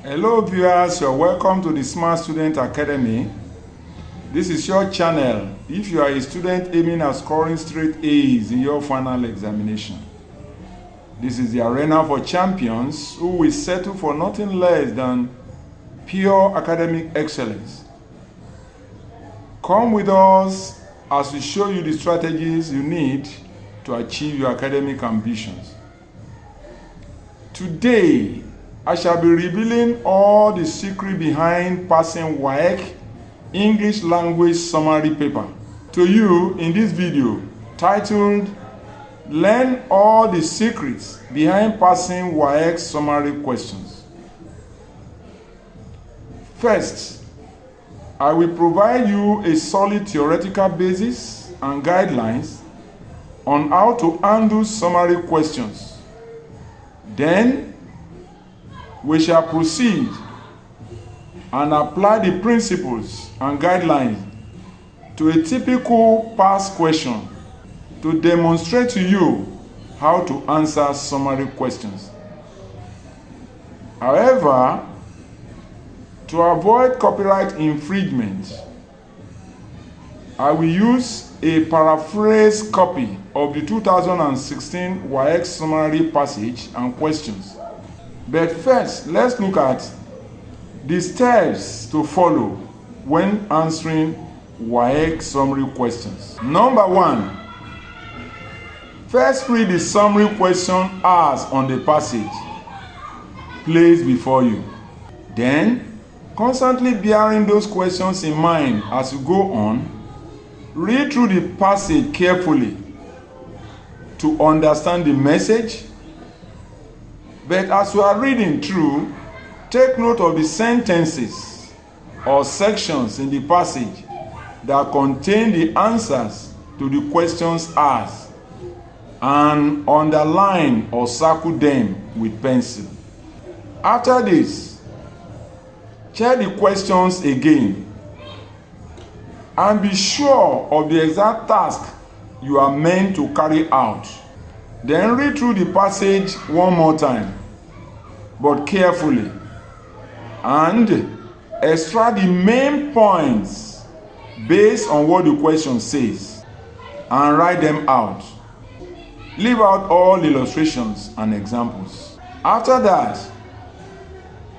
Hello viewers, you're welcome to the Smart Student Academy. This is your channel if you are a student aiming at scoring straight A's in your final examination. This is the arena for champions who will settle for nothing less than pure academic excellence. Come with us as we show you the strategies you need to achieve your academic ambitions. Today, I shall be revealing all the secret behind passing WAEC English language summary paper to you in this video titled Learn all the secrets behind passing WAEC summary questions. First, I will provide you a solid theoretical basis and guidelines on how to handle summary questions. Then, we shall proceed and apply the principles and guidelines to a typical past question to demonstrate to you how to answer summary questions. However, to avoid copyright infringement, I will use a paraphrased copy of the 2016 WAEC summary passage and questions. But first, let's look at the steps to follow when answering WAEC summary questions. Number 1, first read the summary question asked on the passage placed before you. Then, constantly bearing those questions in mind as you go on, read through the passage carefully to understand the message. But as you are reading through, take note of the sentences or sections in the passage that contain the answers to the questions asked and underline or circle them with pencil. After this, check the questions again and be sure of the exact task you are meant to carry out. Then read through the passage one more time, but carefully, and extract the main points based on what the question says and write them out. Leave out all illustrations and examples. After that,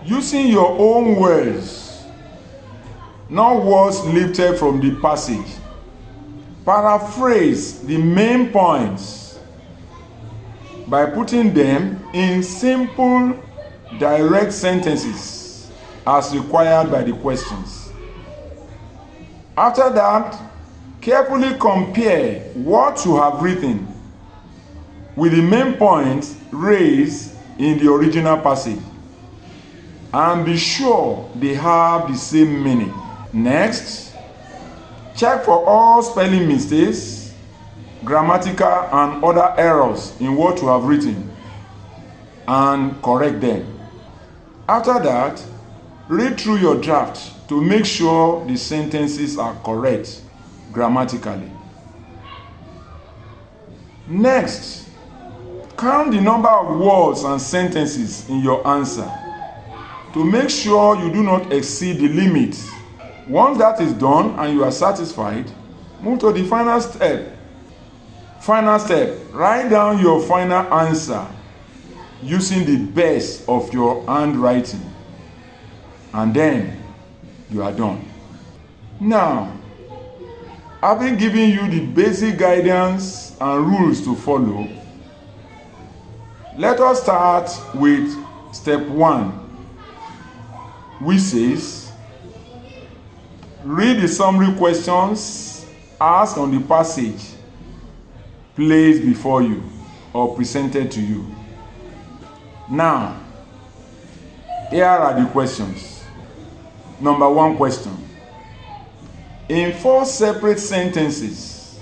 using your own words, not words lifted from the passage, paraphrase the main points by putting them in simple, direct sentences as required by the questions. After that, carefully compare what you have written with the main points raised in the original passage and be sure they have the same meaning. Next, check for all spelling mistakes, grammatical and other errors in what you have written and correct them. After that, read through your draft to make sure the sentences are correct grammatically. Next, count the number of words and sentences in your answer to make sure you do not exceed the limit. Once that is done and you are satisfied, move to the final step. Write down your final answer using the best of your handwriting. And then you are done. Now, having given you the basic guidance and rules to follow, let us start with step 1, which says, read the summary questions asked on the passage placed before you or presented to you. Now, here are the questions. Number 1 question. In 4 separate sentences,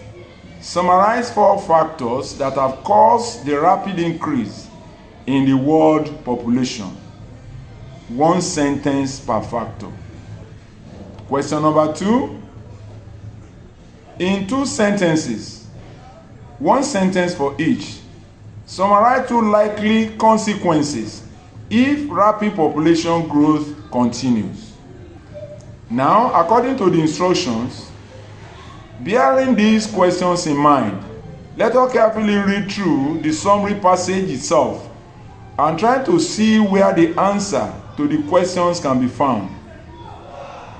summarize 4 factors that have caused the rapid increase in the world population. 1 sentence per factor. Question number 2. In 2 sentences, 1 sentence for each, summarize 2 likely consequences if rapid population growth continues. Now, according to the instructions, bearing these questions in mind, let us carefully read through the summary passage itself and try to see where the answer to the questions can be found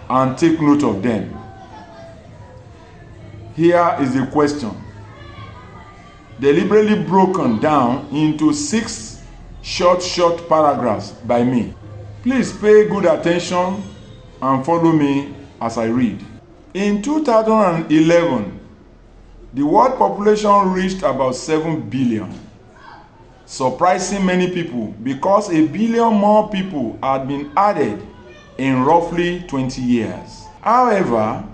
and take note of them. Here is the question, deliberately broken down into 6 short paragraphs by me. Please pay good attention and follow me as I read. In 2011, the world population reached about 7 billion, surprising many people because 1 billion more people had been added in roughly 20 years. However,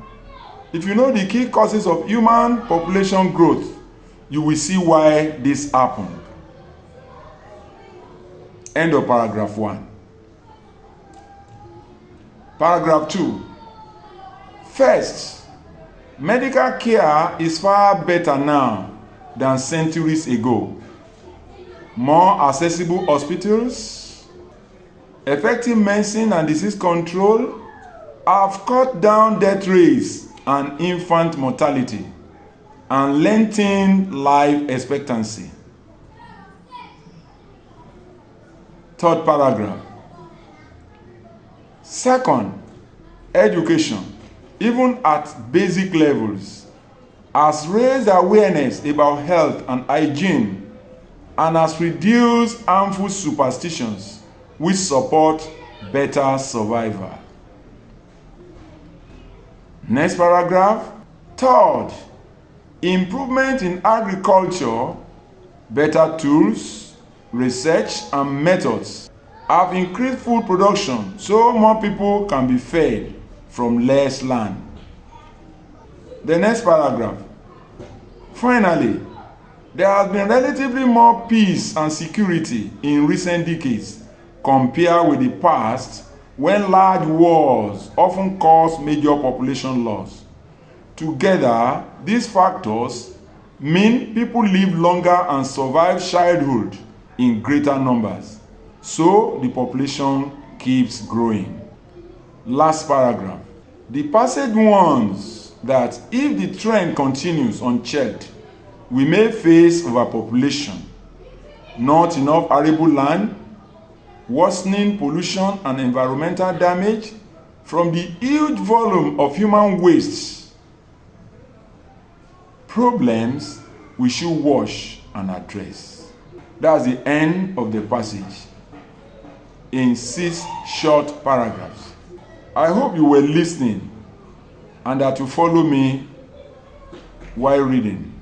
if you know the key causes of human population growth, you will see why this happened. End of paragraph 1. Paragraph 2. First, medical care is far better now than centuries ago. More accessible hospitals, effective medicine and disease control have cut down death rates and infant mortality and lengthened life expectancy. Third paragraph. Second, education, even at basic levels, has raised awareness about health and hygiene and has reduced harmful superstitions which support better survival. Next paragraph. Third, improvement in agriculture, better tools, research and methods have increased food production so more people can be fed from less land. The next paragraph. Finally, there has been relatively more peace and security in recent decades compared with the past, when large wars often cause major population loss. Together, these factors mean people live longer and survive childhood in greater numbers, so the population keeps growing. Last paragraph. The passage warns that if the trend continues unchecked, we may face overpopulation, not enough arable land, worsening pollution and environmental damage from the huge volume of human waste, problems we should watch and address. That's the end of the passage in 6 short paragraphs. I hope you were listening and that you follow me while reading.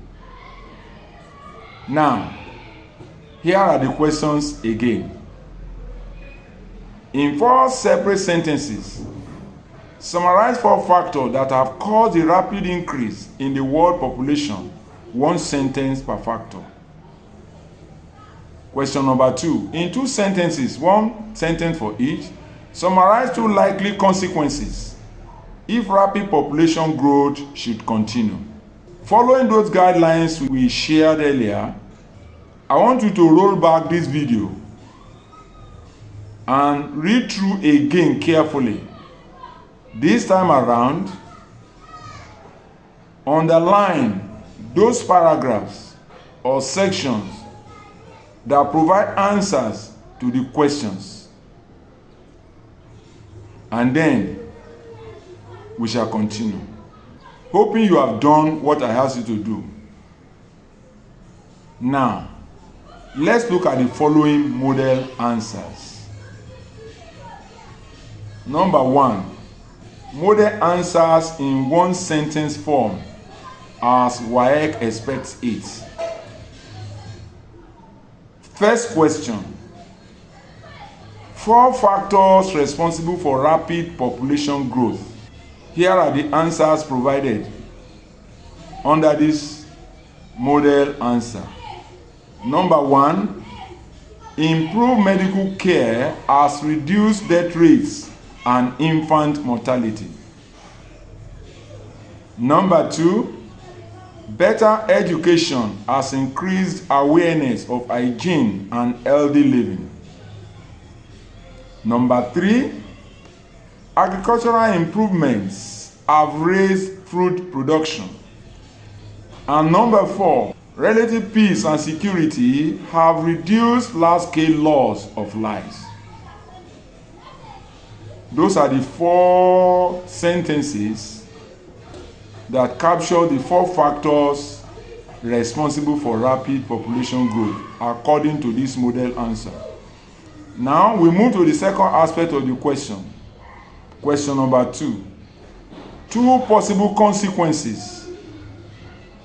Now, here are the questions again. In 4 separate sentences, summarize 4 factors that have caused a rapid increase in the world population, 1 sentence per factor. Question number 2. In 2 sentences, 1 sentence for each, summarize 2 likely consequences if rapid population growth should continue. Following those guidelines we shared earlier, I want you to roll back this video and read through again carefully. This time around, underline those paragraphs or sections that provide answers to the questions. And then we shall continue. Hoping you have done what I asked you to do. Now, let's look at the following model answers. Number 1, model answers in 1 sentence form as WAEC expects it. First question. 4 factors responsible for rapid population growth. Here are the answers provided under this model answer. Number 1, improved medical care has reduced death rates and infant mortality. Number 2, better education has increased awareness of hygiene and healthy living. Number 3, agricultural improvements have raised fruit production. And number 4, relative peace and security have reduced large-scale loss of lives. Those are the 4 sentences that capture the 4 factors responsible for rapid population growth according to this model answer. Now we move to the second aspect of the question. Question number 2. 2 possible consequences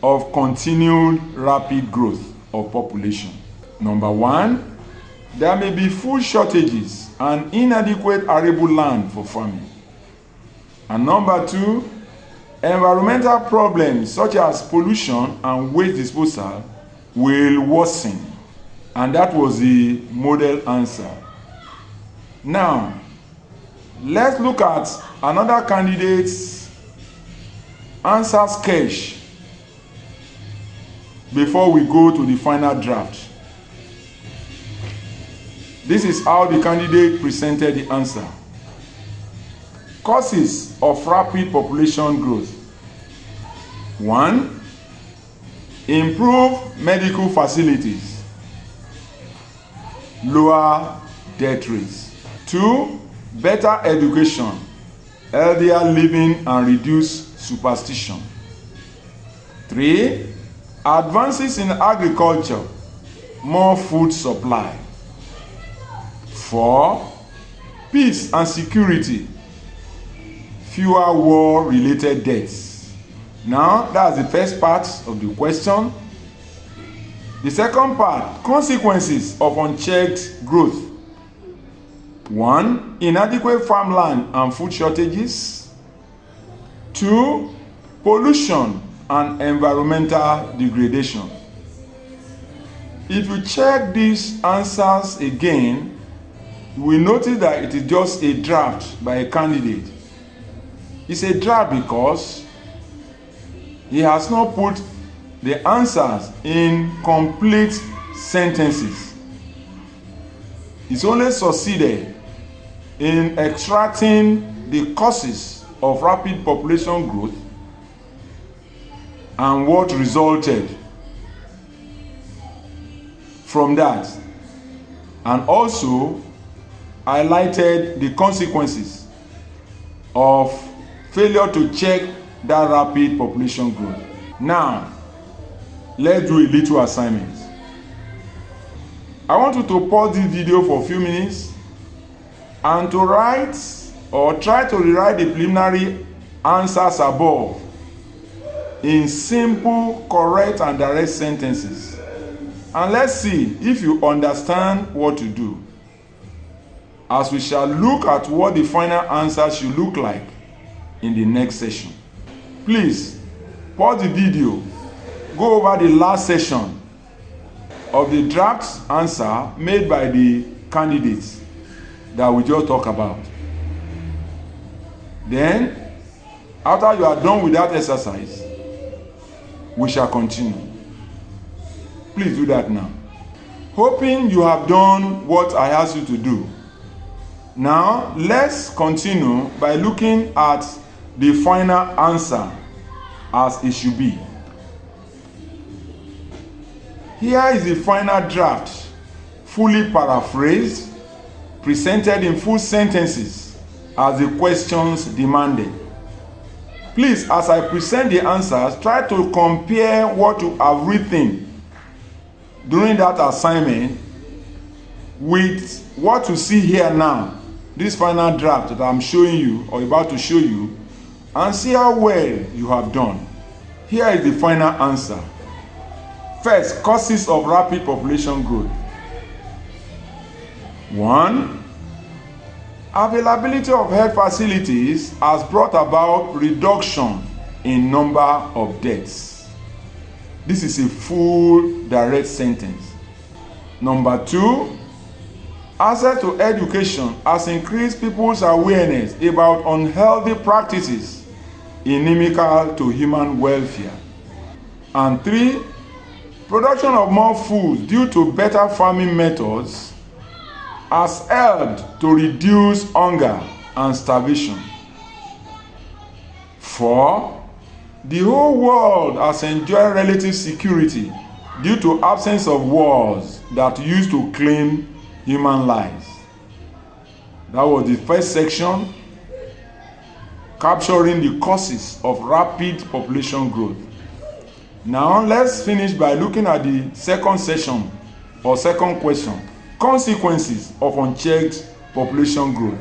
of continued rapid growth of population. Number 1, there may be food shortages and inadequate arable land for farming. And number 2, environmental problems such as pollution and waste disposal will worsen. And that was the model answer. Now, let's look at another candidate's answer sketch before we go to the final draft. This is how the candidate presented the answer. Causes of rapid population growth. 1, improve medical facilities, lower death rates. 2, better education, healthier living and reduce superstition. 3, advances in agriculture, more food supply. 4, peace and security, fewer war-related deaths. Now, that's the first part of the question. The second part, consequences of unchecked growth. 1, inadequate farmland and food shortages. 2, pollution and environmental degradation. If you check these answers again, you will notice that it is just a draft by a candidate. It's a draft because he has not put the answers in complete sentences. He's only succeeded in extracting the causes of rapid population growth and what resulted from that, and also highlighted the consequences of failure to check that rapid population growth. Now, let's do a little assignment. I want you to pause this video for a few minutes and to write or try to rewrite the preliminary answers above in simple, correct, and direct sentences. And let's see if you understand what to do, as we shall look at what the final answer should look like in the next session. Please pause the video, go over the last session of the draft answer made by the candidates that we just talked about. Then, after you are done with that exercise, we shall continue. Please do that now. Hoping you have done what I asked you to do. Now, let's continue by looking at the final answer as it should be. Here is the final draft, fully paraphrased, presented in full sentences as the questions demanded. Please, as I present the answers, try to compare what you have written during that assignment with what you see here now, this final draft that I'm showing you or about to show you, and see how well you have done. Here is the final answer. First, causes of rapid population growth. 1, availability of health facilities has brought about reduction in number of deaths. This is a full direct sentence. Number 2, access to education has increased people's awareness about unhealthy practices inimical to human welfare. And 3, production of more food due to better farming methods has helped to reduce hunger and starvation. 4. The whole world has enjoyed relative security due to absence of wars that used to claim human lives. That was the first section, capturing the causes of rapid population growth. Now let's finish by looking at the second section or second question, consequences of unchecked population growth.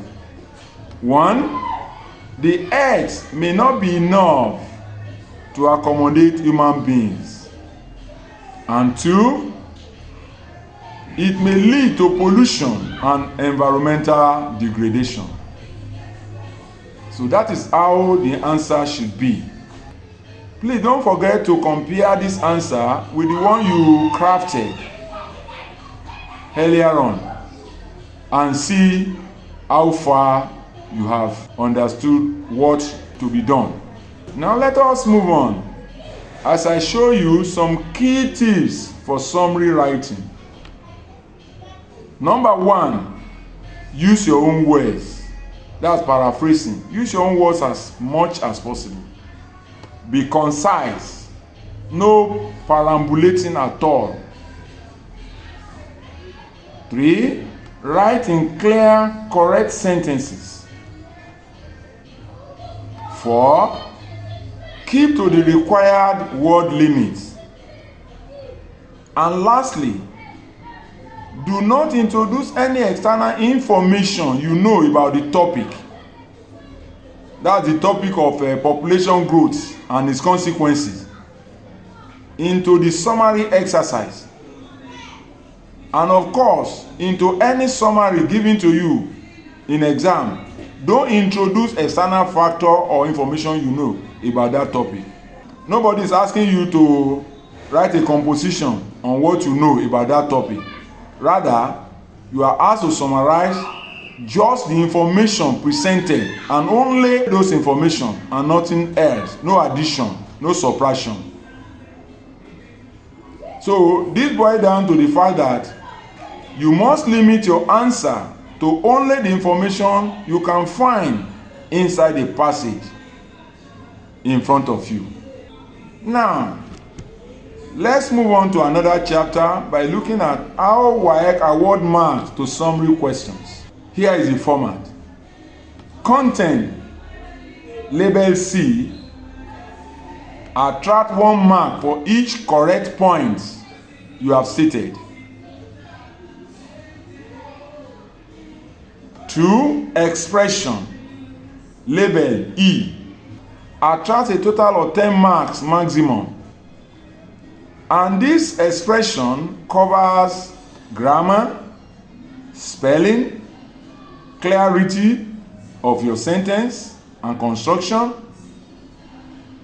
1. The earth may not be enough to accommodate human beings. And 2, it may lead to pollution and environmental degradation. So that is how the answer should be. Please don't forget to compare this answer with the one you crafted earlier on and see how far you have understood what to be done. Now let us move on as I show you some key tips for summary writing. Number 1, use your own words. That's paraphrasing. Use your own words as much as possible. Be concise. No perambulating at all. 3, write in clear, correct sentences. 4, keep to the required word limits. And lastly, do not introduce any external information you know about the topic. That's the topic of population growth and its consequences into the summary exercise. And of course, into any summary given to you in exam, don't introduce external factor or information you know about that topic. Nobody is asking you to write a composition on what you know about that topic. Rather, you are asked to summarize just the information presented and only those information and nothing else. No addition, no subtraction. So this boils down to the fact that you must limit your answer to only the information you can find inside the passage in front of you. Now, let's move on to another chapter by looking at how WAEC award marks to summary questions. Here is the format. Content, label C, attract 1 mark for each correct point you have stated. 2, expression, label E, attract a total of 10 marks maximum. And this expression covers grammar, spelling, clarity of your sentence and construction,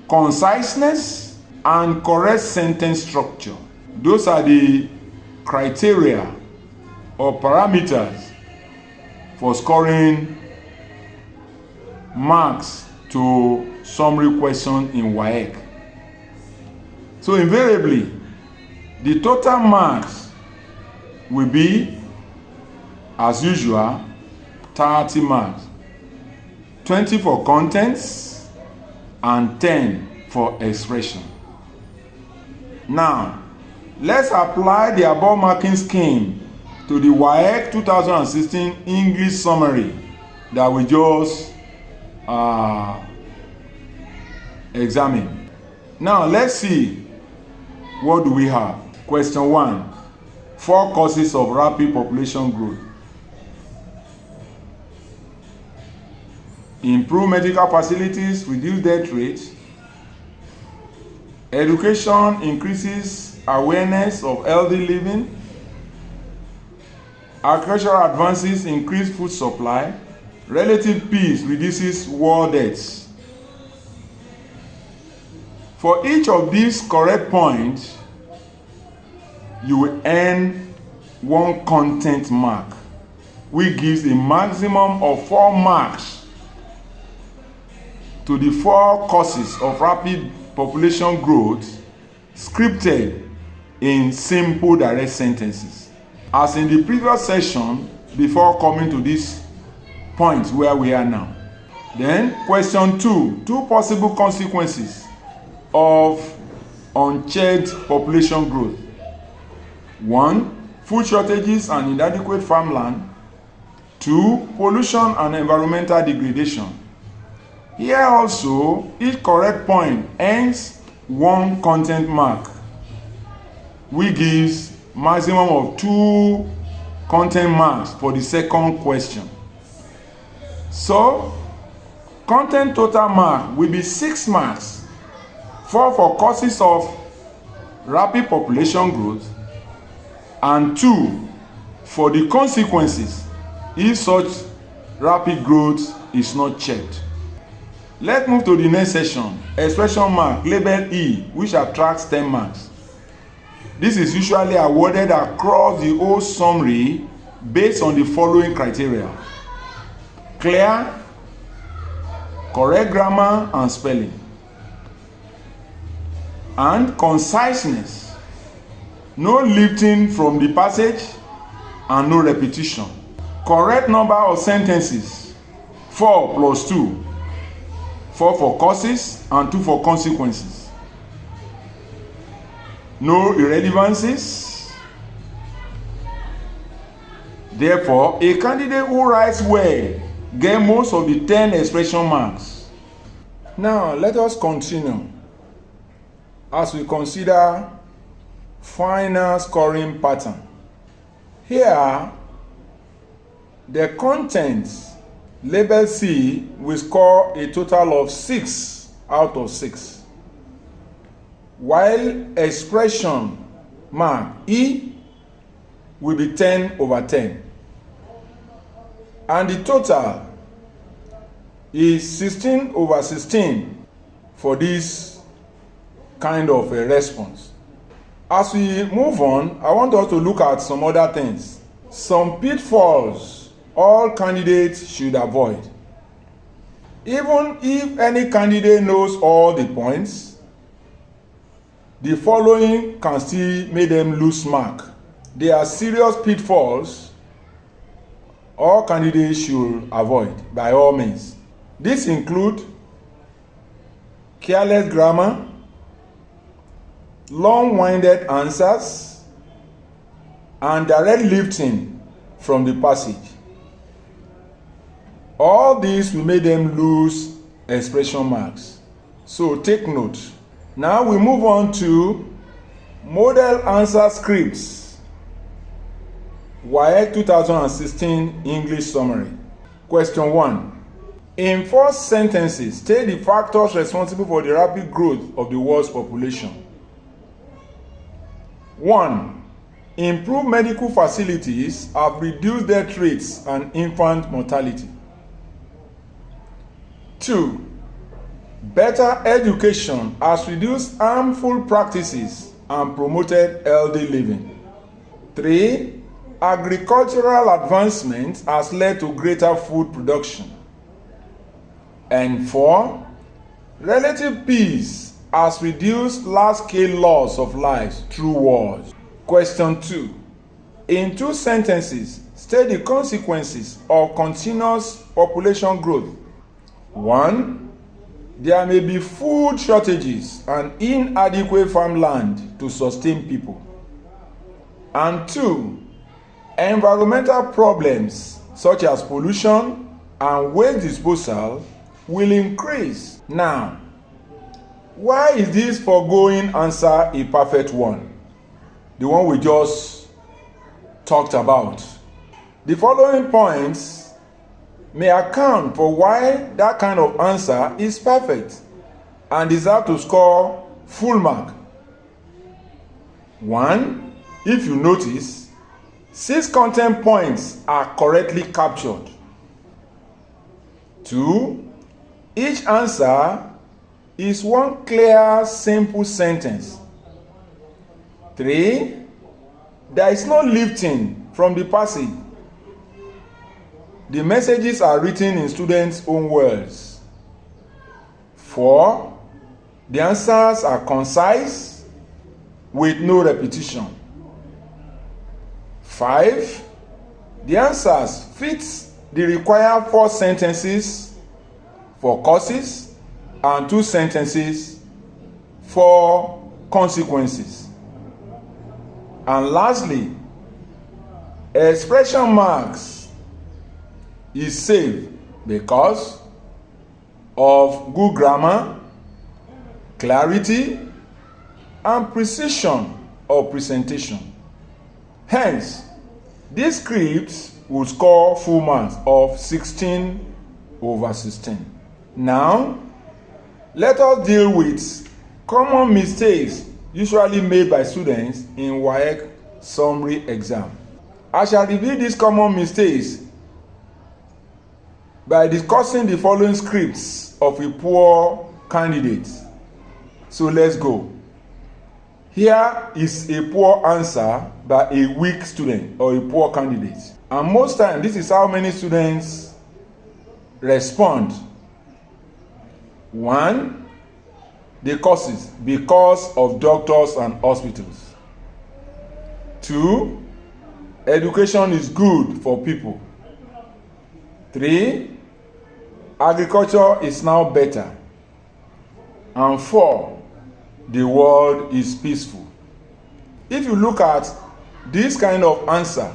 conciseness, and correct sentence structure. Those are the criteria or parameters for scoring marks to summary question in WAEC. So invariably, the total marks will be, as usual, 30 marks. 20 for contents and 10 for expression. Now, let's apply the above marking scheme to the WAEC 2016 English summary that we just examined. Now, let's see, what do we have? Question 1. 4 causes of rapid population growth. Improve medical facilities, reduce death rate. Education increases awareness of healthy living. Agricultural advances increase food supply. Relative peace reduces war deaths. For each of these correct points, you will earn 1 content mark, which gives a maximum of 4 marks to the 4 causes of rapid population growth scripted in simple direct sentences. As in the previous session, before coming to this point where we are now. Then question 2, 2 possible consequences of unchecked population growth. 1, food shortages and inadequate farmland. 2, pollution and environmental degradation. Here also, each correct point earns 1 content mark, which gives maximum of 2 content marks for the second question. So, content total mark will be 6 marks, 4 for causes of rapid population growth, and 2 for the consequences if such rapid growth is not checked. Let's move to the next section, expression mark labeled E, which attracts 10 marks. This is usually awarded across the whole summary based on the following criteria: clear, correct grammar and spelling, and conciseness, no lifting from the passage and no repetition. Correct number of sentences, 4 plus 2, 4 for causes and 2 for consequences. No irrelevancies. Therefore, a candidate who writes well gets most of the 10 expression marks. Now, let us continue as we consider final scoring pattern. Here, the contents labeled C will score a total of 6 out of 6, while expression mark E will be 10 over 10, and the total is 16 over 16 for this kind of a response. As we move on, I want us to look at some other things, some pitfalls all candidates should avoid. Even if any candidate knows all the points, the following can still make them lose mark. There are serious pitfalls all candidates should avoid by all means. These include careless grammar, long-winded answers, and direct lifting from the passage. All these will make them lose expression marks. So take note. Now we move on to model answer scripts. WAEC 2016 English summary. Question 1. In 4 sentences, state the factors responsible for the rapid growth of the world's population. 1. Improved medical facilities have reduced death rates and infant mortality. 2. Better education has reduced harmful practices and promoted healthy living. 3. Agricultural advancement has led to greater food production. And 4. Relative peace has reduced large-scale loss of lives through wars. Question 2. In 2 sentences, state the consequences of continuous population growth. 1. There may be food shortages and inadequate farmland to sustain people. And 2. Environmental problems such as pollution and waste disposal will increase. Now, why is this foregoing answer a perfect one? The one we just talked about. The following points may account for why that kind of answer is perfect and deserve to score full mark. 1. If you notice, 6 content points are correctly captured. 2. Each answer is one clear, simple sentence. 3. There is no lifting from the passage. The messages are written in students' own words. 4. The answers are concise with no repetition. 5. The answers fit the required 4 sentences for causes and 2 sentences for consequences. And lastly, expression marks is safe because of good grammar, clarity, and precision of presentation. Hence, this script will score full marks of 16/16. Now, let us deal with common mistakes usually made by students in WAEC summary exam. I shall review these common mistakes by discussing the following scripts of a poor candidate. So let's go. Here is a poor answer by a weak student or a poor candidate. And most times, this is how many students respond. 1. The causes, because of doctors and hospitals. 2. Education is good for people. 3. Agriculture is now better. And 4. The world is peaceful. If you look at this kind of answer,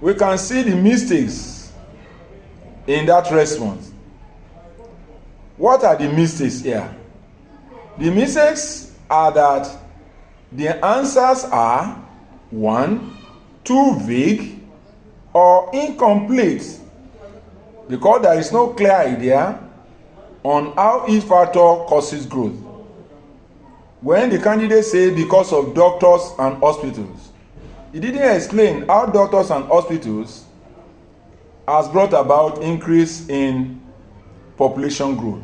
we can see the mistakes in that response. What are the mistakes here? The mistakes are that the answers are 1. Too vague or incomplete, because there is no clear idea on how each factor causes growth. When the candidate said because of doctors and hospitals, he didn't explain how doctors and hospitals has brought about increase in population growth.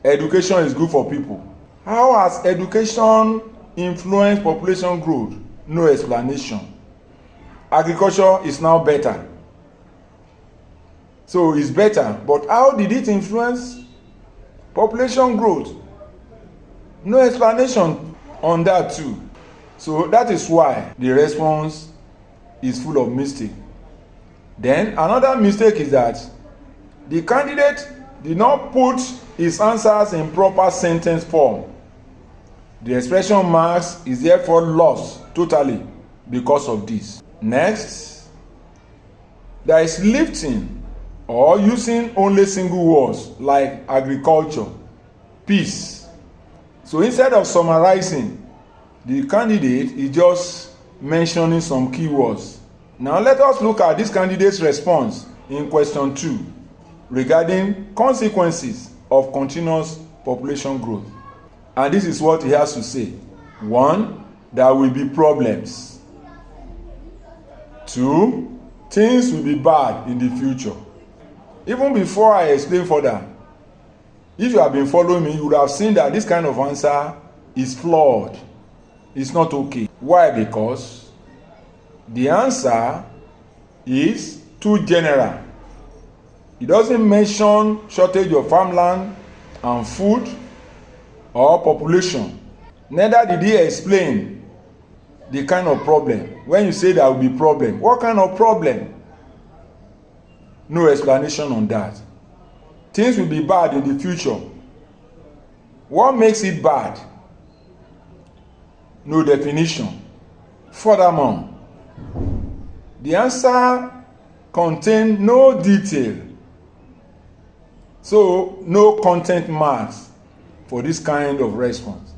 Education is good for people. How has education influenced population growth? No explanation. Agriculture is now better. So it's better, but how did it influence population growth? No explanation on that too. So that is why the response is full of mistake. Then another mistake is that the candidate did not put his answers in proper sentence form. The expression marks is therefore lost totally because of this. Next, there is lifting or using only single words like agriculture, peace. So instead of summarizing, the candidate is just mentioning some keywords. Now let us look at this candidate's response in question 2 regarding consequences of continuous population growth. And this is what he has to say. 1. There will be problems. 2. Things will be bad in the future. Even before I explain further, if you have been following me, you would have seen that this kind of answer is flawed. It's not okay. Why? Because the answer is too general. It doesn't mention shortage of farmland and food or population. Neither did he explain the kind of problem. When you say there will be problem, what kind of problem? No explanation on that. Things will be bad in the future. What makes it bad? No definition. Furthermore, the answer contains no detail. So, no content marks for this kind of response.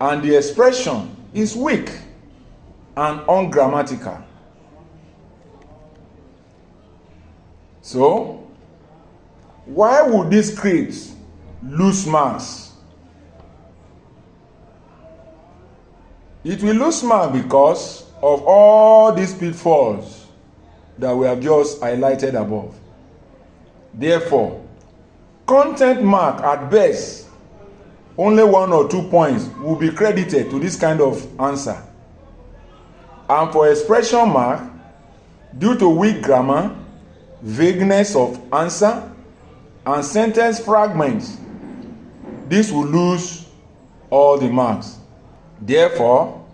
And the expression is weak and ungrammatical. So, why would these scripts lose marks? It will lose marks because of all these pitfalls that we have just highlighted above. Therefore, content mark at best, only 1 or 2 points will be credited to this kind of answer. And for expression mark, due to weak grammar, vagueness of answer, and sentence fragments, this will lose all the marks. Therefore,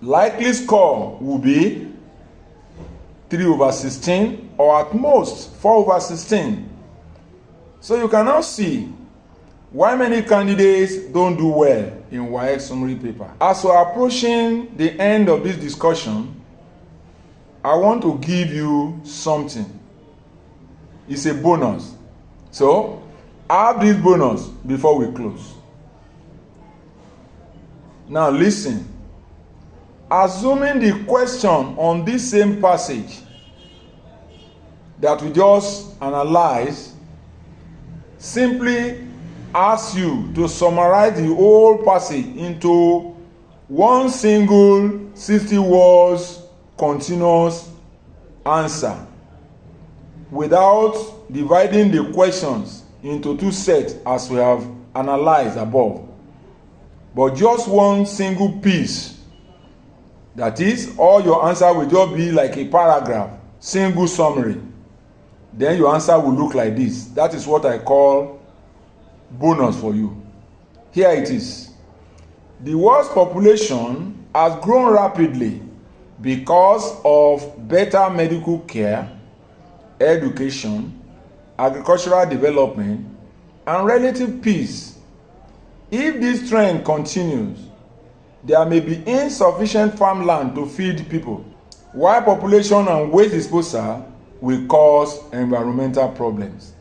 likely score will be 3/16 or at most 4/16. So you can now see why many candidates don't do well in WAEC summary paper. As we're approaching the end of this discussion, I want to give you something. It's a bonus. So, have this bonus before we close. Now listen. Assuming the question on this same passage that we just analyzed simply asks you to summarize the whole passage into one single 60 words continuous answer without dividing the questions into two sets as we have analyzed above, but just one single piece. That is, all your answer will just be like a paragraph, single summary. Then your answer will look like this. That is what I call bonus for you. Here it is. The world's population has grown rapidly because of better medical care, education, agricultural development, and relative peace. If this trend continues, there may be insufficient farmland to feed people, while population and waste disposal will cause environmental problems.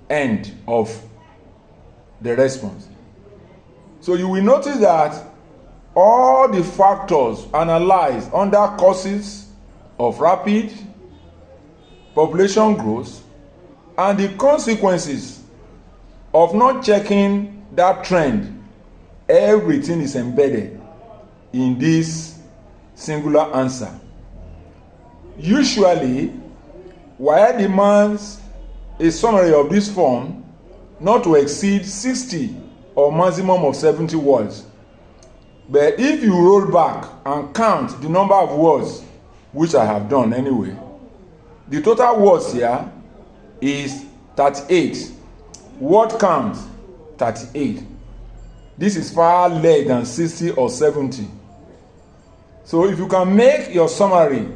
End of the response. So you will notice that all the factors analyzed under causes of rapid population growth and the consequences of not checking that trend, everything is embedded in this singular answer. Usually, WAEC demands a summary of this form not to exceed 60 or maximum of 70 words. But if you roll back and count the number of words, which I have done anyway, the total words here is 38. Word count 38. This is far less than 60 or 70. So if you can make your summary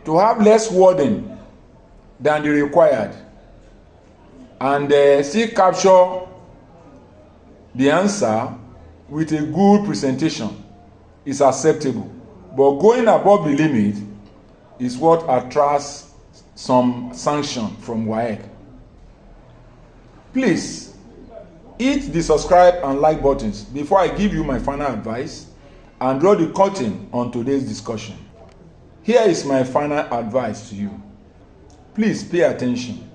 to have less wording than the required and still capture the answer with a good presentation, is acceptable. But going above the limit is what attracts some sanction from WAEC. Please hit the subscribe and like buttons before I give you my final advice and draw the curtain on today's discussion. Here is my final advice to you. Please pay attention.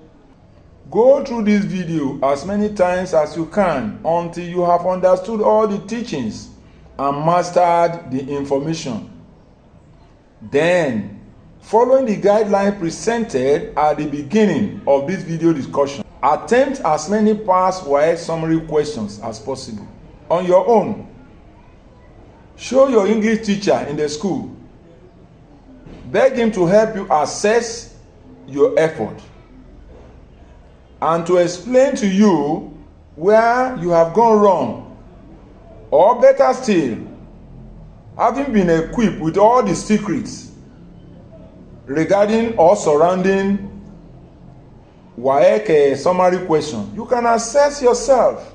Go through this video as many times as you can until you have understood all the teachings and mastered the information. Then, following the guideline presented at the beginning of this video discussion, attempt as many past WAEC summary questions as possible on your own. Show your English teacher in the school. Beg him to help you assess your effort and to explain to you where you have gone wrong, or better still, having been equipped with all the secrets regarding or surrounding WAEC summary question, you can assess yourself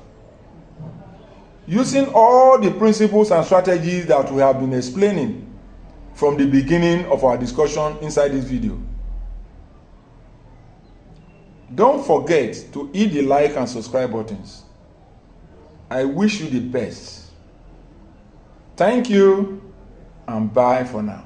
using all the principles and strategies that we have been explaining from the beginning of our discussion inside this video. Don't forget to hit the like and subscribe buttons. I wish you the best. Thank you and bye for now.